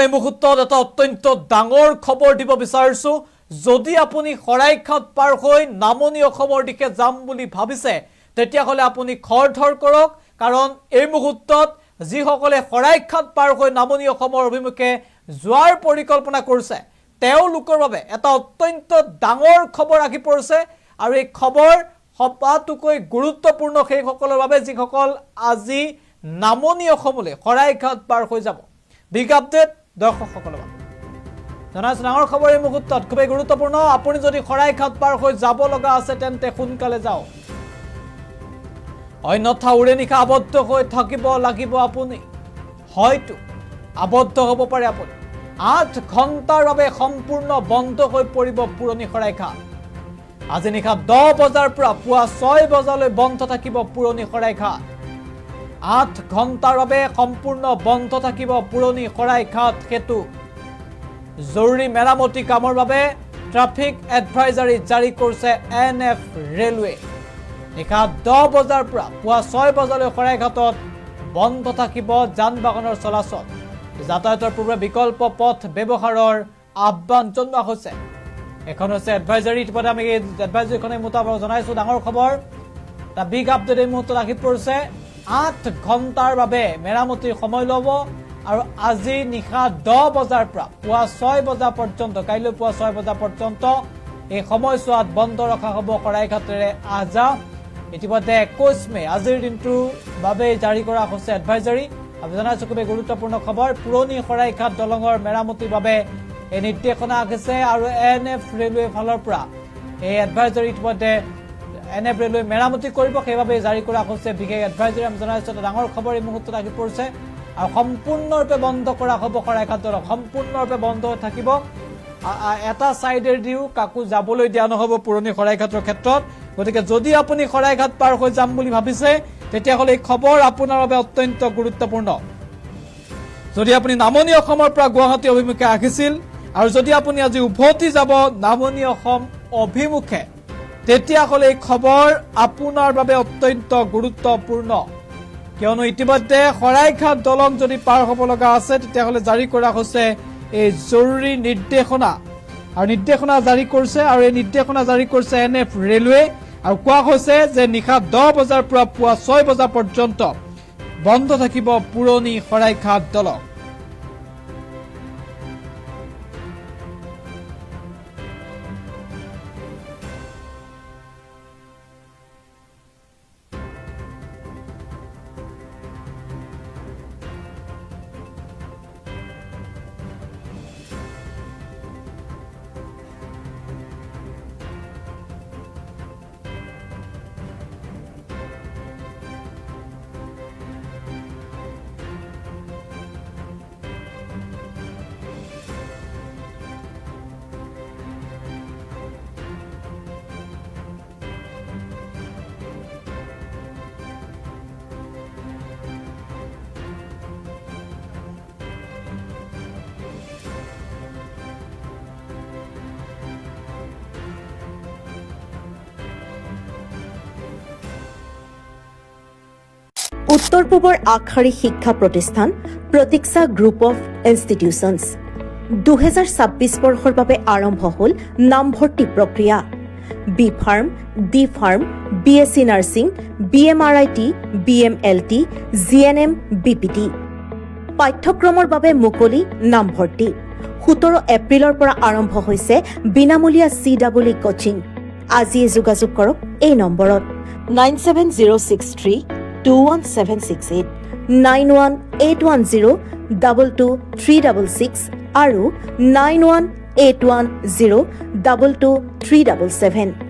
এই মুহূৰ্তত এটা অত্যন্ত ডাঙৰ খবৰ দিব বিচাৰিছো যদি আপুনি শৰাইঘাট পাৰ হৈ নামনি অসমৰ দিশে যাম বুলি ভাবিছে তেতিয়া হলে আপুনি খৰধৰ কৰক কাৰণ এই মুহূৰ্তত যিসকলে শৰাইঘাট পাৰ হৈ নামনি অসমৰ অভিমুখে যোৱাৰ পৰিকল্পনা কৰিছে তেওঁলোকৰ বাবে এটা অত্যন্ত ডাঙৰ খবৰ আহি পৰিছে আৰু এই খবৰ সবাতোকৈ গুৰুত্বপূৰ্ণ সেই সকলৰ বাবে যিসকল আজি নামনি অসমলৈ শৰাইঘাট পাৰ হৈ যাব বিগ আপডেট দৰ্শকসকলৰ জনাইছো ডাঙৰ খবৰ এই মুহূৰ্তত খুবেই গুৰুত্বপূৰ্ণ আপুনি যদি শৰাইঘাট পাৰ হৈ যাব লগা আছে তেন্তে সোনকালে যাওক অন্যথা উৰে নিশা আবদ্ধ হৈ থাকিব লাগিব আপুনি হয়তো আবদ্ধ হ'ব পাৰে আপুনি 8 ঘণ্টাৰ বাবে সম্পূৰ্ণ বন্ধ হৈ পৰিব পুৰণি শৰাইঘাট আজি নিশা 10 বজাৰ পৰা পুৱা 6 বজালৈ বন্ধ থাকিব পুৰণি শৰাইঘাট 8 ঘণ্টাৰ বাবে সম্পূৰ্ণ বন্ধ থাকিব পুৰণি শৰাইঘাট সেতু জৰুৰী মেৰামতি কামৰ বাবে ট্ৰাফিক এডভাইজাৰী জাৰি কৰিছে এনএফ ৰেলৱে নিশা 10 বজাৰ পৰা পুৱা 6 বজালৈ শৰাইঘাটত বন্ধ থাকিব যান বাহনৰ চলাচল যাতায়াতৰ পূৰ্বে বিকল্প পথ ব্যৱহাৰৰ আহ্বান জনোৱা হৈছে এখন হৈছে এডভাইজাৰী ইতিমধ্যে আমি এডভাইজাৰীখনে মুতাবক জনাইছো ডাঙৰ খবৰ এটা বিগ আপডেট এই মুহূৰ্তত আহি পৰিছে 8 ঘণ্টাৰ বাবে মেৰামতিৰ সময় ল'ব আৰু আজি নিশা 10 বজাৰ পৰা পুৱা 6 বজা পৰ্যন্ত কাইলৈ পুৱা 6 বজা পৰ্যন্ত এই সময়ছোৱাত বন্ধ ৰখা হ'ব শৰাইঘাটেৰে আজা ইতিমধ্যে 21 মে আজিৰ দিনটোৰ বাবে জাৰি কৰা হৈছে এডভাইজাৰী আমি জনাইছো খুবেই গুৰুত্বপূৰ্ণ খবৰ পুৰণি শৰাইঘাট দলঙৰ মেৰামতিৰ বাবে এই নিৰ্দেশনা আহিছে আৰু এনএফ ৰেলৱে ফালৰ পৰা এই এডভাইজাৰী ইতিমধ্যে এনএফ ৰেলৱে মেৰামতি কৰিব সেইবাবে জাৰি কৰা হৈছে বিশেষ এডভাইজাৰী আমি জনাইছো ডাঙৰ খবৰ এই মুহূৰ্তত আহি পৰিছে আৰু সম্পূৰ্ণৰূপে বন্ধ কৰা হ'ব শৰাইঘাট দলং সম্পূৰ্ণৰূপে বন্ধ হৈ থাকিব এটা সাইডেৰ দিও কাকু যাবলৈ দিয়া নহব পুৰণি শৰাইঘাটৰ ক্ষেত্ৰত গতিকে যদি আপুনি শৰাইঘাট পাৰ হৈ যাম বুলি ভাবিছে তেতিয়া হলে এই খবৰ আপোনাৰ বাবে অত্যন্ত গুৰুত্বপূৰ্ণ যদি আপুনি নামনি অসমৰ পৰা গুৱাহাটী অভিমুখে আহিছিল আৰু যদি আপুনি আজি উভতি যাব নামনি অসম অভিমুখে তেতিয়া হলে এই খবৰ আপোনাৰ বাবে অত্যন্ত গুৰুত্বপূৰ্ণ কিয়নো ইতিমধ্যে শৰাইঘাট দলং যদি পাৰ হ'ব লগা আছে তেতিয়া হলে জাৰি কৰা হৈছে এই জৰুৰী নিৰ্দেশনা আৰু নিৰ্দেশনা জাৰি কৰিছে আৰু এই নিৰ্দেশনা জাৰি কৰিছে এনএফ ৰেলৱে আৰু কোৱা হৈছে যে নিশা 10 বজাৰ পৰা পুৱা 6 বজা পৰ্যন্ত বন্ধ থাকিব পুৰণি শৰাইঘাট দলং উত্তৰ পূবৰ আগশাৰী শিক্ষা প্ৰতিষ্ঠান প্ৰতীক্ষা গ্ৰুপ অফ ইনষ্টিটিউচনছ 2026 বৰ্ষৰ বাবে আৰম্ভ হ'ল নামভৰ্তি প্ৰক্ৰিয়া B pharm D pharm BSc nursing BMRIT BMLT GNM BPT পাঠ্যক্ৰমৰ বাবে মুকলি নামভৰ্তি 17 এপ্ৰিলৰ পৰা আৰম্ভ হৈছে বিনামূলীয়া CEE কোচিং আজিয়ে যোগাযোগ কৰক এই নম্বৰত 97063216768 9181022366 আৰু 9181022377